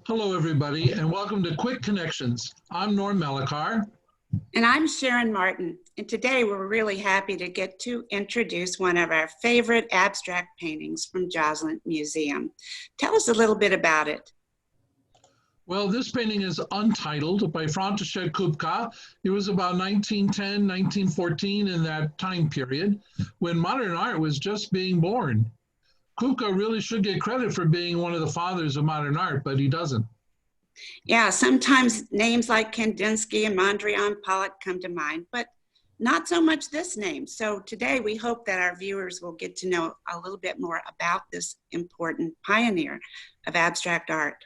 Hello, everybody, and welcome to Quick Connections. I'm Norm Malachar. And I'm Sharon Martin. And today we're really happy to get to introduce one of our favorite abstract paintings from Joslin Museum. Tell us a little bit about it. Well, this painting is Untitled by Franz Kafka. It was about 1910, 1914 in that time period when modern art was just being born. Kafka really should get credit for being one of the fathers of modern art, but he doesn't. Yeah, sometimes names like Kandinsky and Mondrian Pollock come to mind, but not so much this name. So today we hope that our viewers will get to know a little bit more about this important pioneer of abstract art.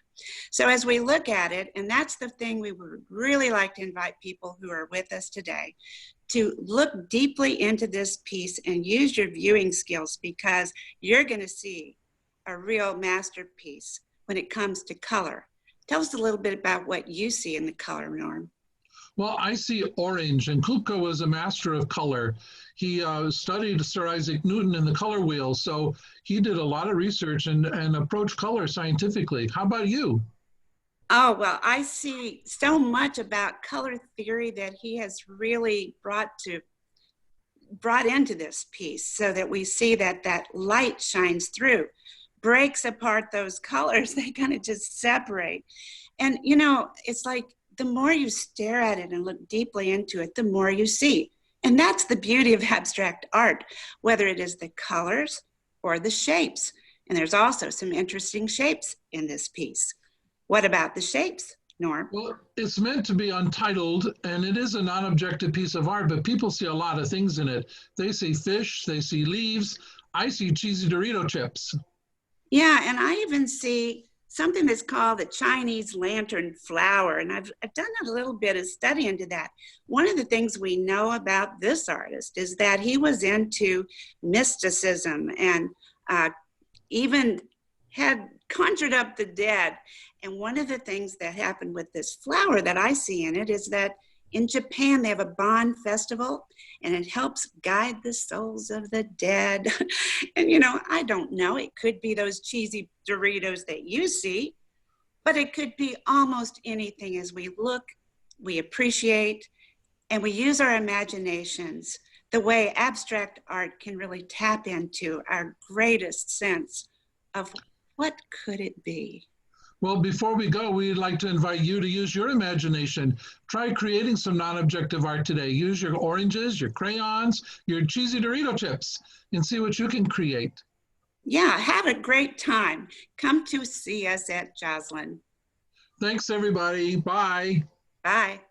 So as we look at it, and that's the thing we would really like to invite people who are with us today to look deeply into this piece and use your viewing skills, because you're going to see a real masterpiece when it comes to color. Tell us a little bit about what you see in the color, Norm. Well, I see orange, and Kafka was a master of color. He studied Sir Isaac Newton and the color wheel, so he did a lot of research and approached color scientifically. How about you? Oh, well, I see so much about color theory that he has really brought into this piece, so that we see that that light shines through, breaks apart those colors. They kind of just separate. And, you know, it's like the more you stare at it and look deeply into it, the more you see. And that's the beauty of abstract art, whether it is the colors or the shapes. And there's also some interesting shapes in this piece. What about the shapes, Norm? Well, it's meant to be untitled, and it is a non-objective piece of art, but people see a lot of things in it. They see fish, they see leaves. I see cheesy Dorito chips. Yeah, and I even see something that's called the Chinese lantern flower, and I've done a little bit of study into that. One of the things we know about this artist is that he was into mysticism and even had conjured up the dead. And one of the things that happened with this flower that I see in it is that in Japan, they have a Bon festival, and it helps guide the souls of the dead. And, you know, I don't know, it could be those cheesy Doritos that you see, but it could be almost anything. As we look, we appreciate, and we use our imaginations, the way abstract art can really tap into our greatest sense of what could it be? Well, before we go, we'd like to invite you to use your imagination. Try creating some non-objective art today. Use your oranges, your crayons, your cheesy Dorito chips, and see what you can create. Yeah, have a great time. Come to see us at Joslin. Thanks, everybody. Bye. Bye.